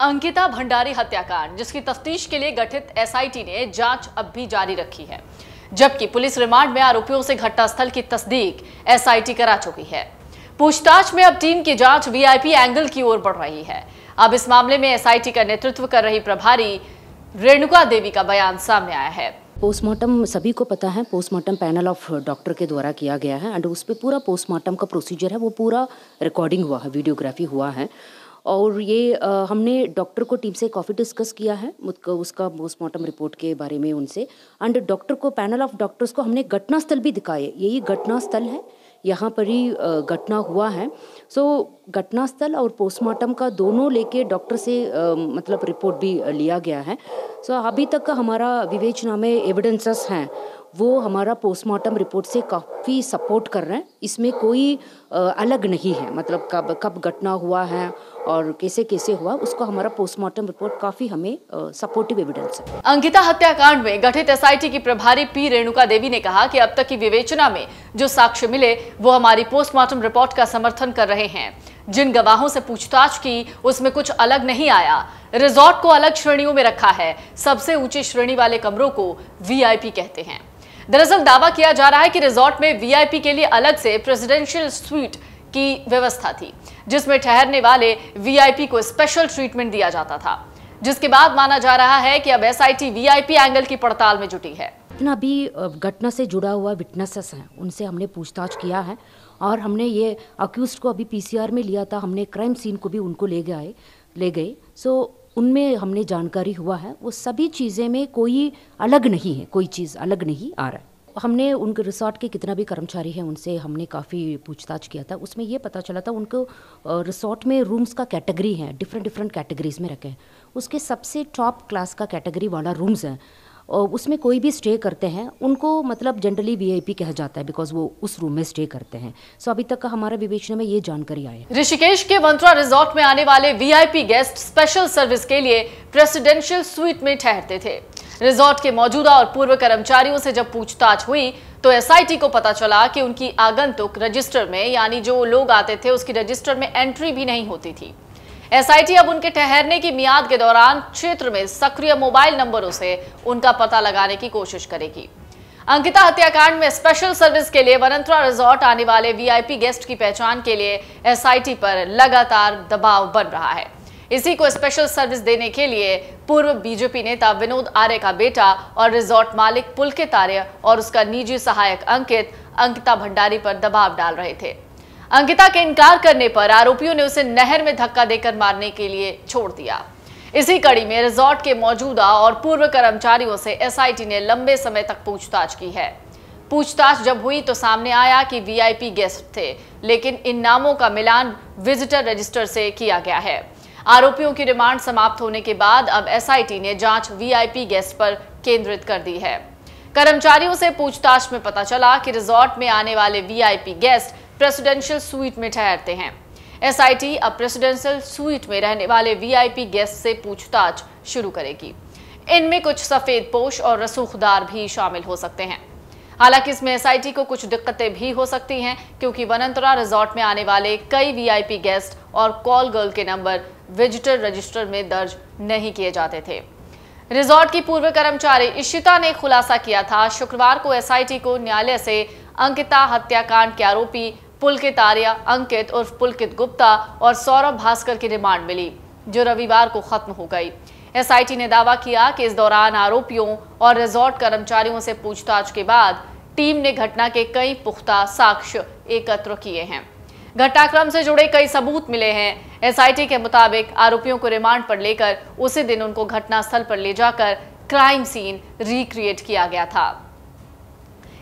अंकिता भंडारी हत्याकांड, जिसकी तफ्तीश के लिए गठित एसआईटी ने जांच अब भी जारी रखी है, जबकि पुलिस रिमांड में आरोपियों से घटनास्थल की तस्दीक एसआईटी करा चुकी है। पूछताछ में अब टीम की जांच वीआईपी एंगल की ओर बढ़ रही है। अब इस मामले में एसआईटी का नेतृत्व कर रही प्रभारी रेणुका देवी का बयान सामने आया है। पोस्टमार्टम सभी को पता है, पोस्टमार्टम पैनल ऑफ डॉक्टर के द्वारा किया गया है एंड उस पर पूरा पोस्टमार्टम का प्रोसीजर है, वो पूरा रिकॉर्डिंग हुआ है, वीडियोग्राफी हुआ है। और ये हमने डॉक्टर को टीम से काफ़ी डिस्कस किया है उसका पोस्टमार्टम रिपोर्ट के बारे में उनसे, एंड डॉक्टर को, पैनल ऑफ डॉक्टर्स को हमने घटनास्थल भी दिखाए। यही घटनास्थल है, यहाँ पर ही घटना हुआ है। सो घटनास्थल और पोस्टमार्टम का दोनों लेके डॉक्टर से मतलब रिपोर्ट भी लिया गया है। सो अभी तक का हमारा विवेचना में एविडेंसेस हैं, वो हमारा पोस्टमार्टम रिपोर्ट से काफ़ी सपोर्ट कर रहे हैं। इसमें कोई अलग नहीं है, मतलब कब घटना हुआ है और कैसे कैसे हुआ, उसको हमारा पोस्टमार्टम रिपोर्ट काफ़ी हमें सपोर्टिव एविडेंस है। अंकिता हत्याकांड में गठित एसआईटी की प्रभारी पी रेणुका देवी ने कहा कि अब तक की विवेचना में जो साक्ष्य मिले वो हमारी पोस्टमार्टम रिपोर्ट का समर्थन कर रहे हैं। जिन गवाहों से पूछताछ की उसमें कुछ अलग नहीं आया। रिजॉर्ट को अलग श्रेणियों में रखा है। सबसे ऊंची श्रेणी वाले कमरों को वीआईपी कहते हैं। दरअसल दावा किया जा रहा है कि रिजॉर्ट में वीआईपी के लिए अलग से प्रेसिडेंशियल स्वीट की व्यवस्था थी, जिसमें ठहरने वाले वीआईपी को स्पेशल ट्रीटमेंट दिया जाता था, जिसके बाद माना जा रहा है कि अब एसआईटी वीआईपी एंगल की पड़ताल में जुटी है। अभी घटना से जुड़ा हुआ विटनेसेस हैं, उनसे हमने पूछताछ किया है और हमने ये अक्यूज्ड को अभी पीसीआर में लिया था, हमने क्राइम सीन को भी उनको ले गए। सो उनमें हमने जानकारी हुआ है, वो सभी चीज़ें में कोई अलग नहीं है, कोई चीज़ अलग नहीं आ रहा है। हमने उनके रिसोर्ट के कितना भी कर्मचारी हैं उनसे हमने काफ़ी पूछताछ किया था, उसमें ये पता चला था उनको रिसोर्ट में रूम्स का कैटेगरी है, डिफरेंट कैटेगरीज में रखे हैं। उसके सबसे टॉप क्लास का कैटेगरी वाला रूम्स है, और उसमें कोई भी स्टे करते हैं उनको मतलब जनरली वीआईपी कहा जाता है, बिकॉज वो उस रूम में स्टे करते हैं। सो अभी तक का हमारा विवेचना में ये जानकारी आई है। ऋषिकेश के वंत्रा रिजॉर्ट में आने वाले वीआईपी गेस्ट स्पेशल सर्विस के लिए प्रेसिडेंशियल स्वीट में ठहरते थे। रिजॉर्ट के मौजूदा और पूर्व कर्मचारियों से जब पूछताछ हुई तो एसआईटी को पता चला कि उनकी आगंतुक रजिस्टर में, यानी जो लोग आते थे उसकी रजिस्टर में एंट्री भी नहीं होती थी। एसआईटी अब उनके ठहरने की मियाद के दौरान क्षेत्र में सक्रिय मोबाइल नंबरों से उनका पता लगाने की कोशिश करेगी। अंकिता हत्याकांड में स्पेशल सर्विस के लिए वंत्रा रिजॉर्ट आने वाले वीआईपी गेस्ट की पहचान के लिए एसआईटी पर लगातार दबाव बन रहा है। इसी को स्पेशल सर्विस देने के लिए पूर्व बीजेपी नेता विनोद आर्य का बेटा और रिजॉर्ट मालिक पुलकित आर्य और उसका निजी सहायक अंकित अंकिता भंडारी पर दबाव डाल रहे थे। अंकिता के इनकार करने पर आरोपियों ने उसे नहर में धक्का देकर मारने के लिए छोड़ दिया। इसी कड़ी में रिजॉर्ट के मौजूदा और पूर्व कर्मचारियों से एसआईटी ने लंबे समय तक पूछताछ की है। पूछताछ जब हुई तो सामने आया कि वीआईपी गेस्ट थे, लेकिन इन नामों का मिलान विजिटर रजिस्टर से किया गया है। आरोपियों की रिमांड समाप्त होने के बाद अब एसआईटी ने जांच वीआईपी गेस्ट पर केंद्रित कर दी है। कर्मचारियों से पूछताछ में पता चला कि रिजॉर्ट में आने वाले वीआईपी गेस्ट प्रेसिडेंशियल स्वीट में ठहरते हैं। एसआईटी अब प्रेसिडेंशियल स्वीट में रहने वाले वीआईपी गेस्ट से पूछताछ शुरू करेगी। इनमें कुछ सफेदपोश और रसूखदार भी शामिल हो सकते हैं। हालांकि इसमें एसआईटी को कुछ दिक्कतें भी हो सकती हैं, क्योंकि वंत्रा रिजॉर्ट में आने वाले कई वीआईपी गेस्ट और कॉल गर्ल के नंबर विजिटर रजिस्टर में दर्ज नहीं किए जाते थे। रिजॉर्ट की पूर्व कर्मचारी इशिता ने खुलासा किया था, शुक्रवार को एसआईटी को न्यायालय से अंकिता हत्याकांड के आरोपी पुलकित आर्य, अंकित उर्फ पुलकित गुप्ता और सौरभ भास्कर की रिमांड मिली, जो रविवार को खत्म हो गई। एसआईटी ने दावा किया कि इस दौरान आरोपियों और रिजॉर्ट कर्मचारियों से पूछताछ के बाद टीम ने घटना के कई पुख्ता साक्ष्य एकत्र किए हैं। घटनाक्रम से जुड़े कई सबूत मिले हैं। एसआईटी के मुताबिक आरोपियों को रिमांड पर लेकर उसी दिन उनको घटनास्थल पर ले जाकर क्राइम सीन रिक्रिएट किया गया था।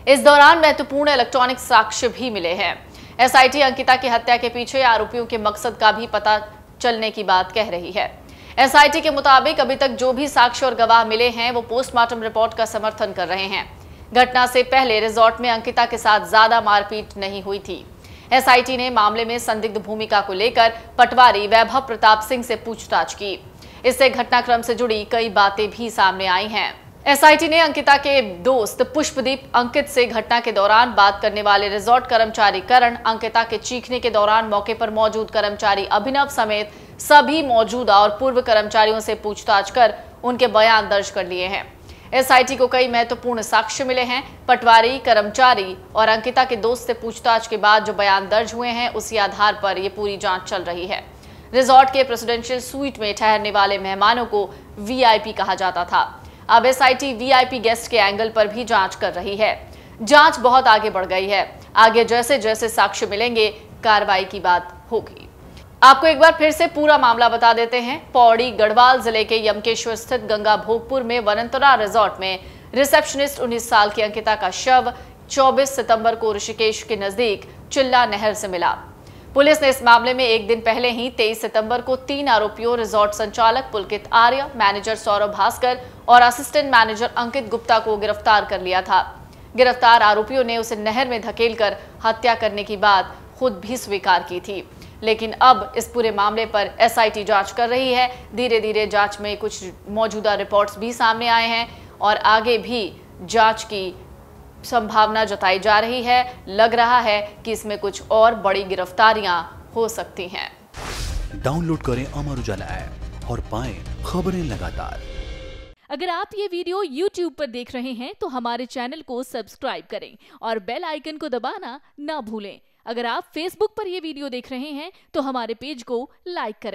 इस दौरान महत्वपूर्ण इलेक्ट्रॉनिक साक्ष्य भी मिले हैं। एसआईटी अंकिता की हत्या के पीछे आरोपियों के मकसद का भी पता चलने की बात कह रही है। एसआईटी के मुताबिक अभी तक जो भी साक्ष्य और गवाह मिले हैं वो पोस्टमार्टम रिपोर्ट का समर्थन कर रहे हैं। घटना से पहले रिजॉर्ट में अंकिता के साथ ज्यादा मारपीट नहीं हुई थी। एसआईटी ने मामले में संदिग्ध भूमिका को लेकर पटवारी वैभव प्रताप सिंह से पूछताछ की। इससे घटनाक्रम से जुड़ी कई बातें भी सामने आई हैं। एसआईटी ने अंकिता के दोस्त पुष्पदीप अंकित से घटना के दौरान बात करने वाले रिजॉर्ट कर्मचारी करण, अंकिता के चीखने के दौरान मौके पर मौजूद कर्मचारी अभिनव समेत सभी मौजूदा और पूर्व कर्मचारियों से पूछताछ कर उनके बयान दर्ज कर लिए हैं। एसआईटी को कई महत्वपूर्ण साक्ष्य मिले हैं। पटवारी, कर्मचारी और अंकिता के दोस्त से पूछताछ के बाद जो बयान दर्ज हुए हैं, उसी आधार पर ये पूरी जांच चल रही है। रिजॉर्ट के प्रेसिडेंशियल स्वीट में ठहरने वाले मेहमानों को वीआईपी कहा जाता था। अब एसआईटी वीआईपी गेस्ट के एंगल पर भी जांच कर रही है। जांच बहुत आगे बढ़ गई है। आगे जैसे जैसे साक्ष्य मिलेंगे, कार्रवाई की बात होगी। आपको एक बार फिर से पूरा मामला बता देते हैं। पौड़ी गढ़वाल जिले के यमकेश्वर स्थित गंगा भोगपुर में वनंतरा रिजॉर्ट में रिसेप्शनिस्ट 19 साल की अंकिता का शव 24 सितंबर को ऋषिकेश के नजदीक चिल्ला नहर से मिला। पुलिस ने इस मामले में एक दिन पहले ही 23 सितंबर को 3 आरोपियों रिजॉर्ट संचालक पुलकित आर्य, मैनेजर सौरभ भास्कर और असिस्टेंट मैनेजर अंकित गुप्ता को गिरफ्तार कर लिया था। गिरफ्तार आरोपियों ने उसे नहर में धकेलकर हत्या करने की बात खुद भी स्वीकार की थी। लेकिन अब इस पूरे मामले पर एसआईटी जांच कर रही है। धीरे धीरे जांच में कुछ मौजूदा रिपोर्ट्स भी सामने आए हैं और आगे भी जांच की संभावना जताई जा रही है। लग रहा है कि इसमें कुछ और बड़ी गिरफ्तारियां हो सकती हैं। डाउनलोड करें अमर उजाला ऐप और पाएं खबरें लगातार। अगर आप ये वीडियो YouTube पर देख रहे हैं तो हमारे चैनल को सब्सक्राइब करें और बेल आइकन को दबाना ना भूलें। अगर आप Facebook पर ये वीडियो देख रहे हैं तो हमारे पेज को लाइक करें।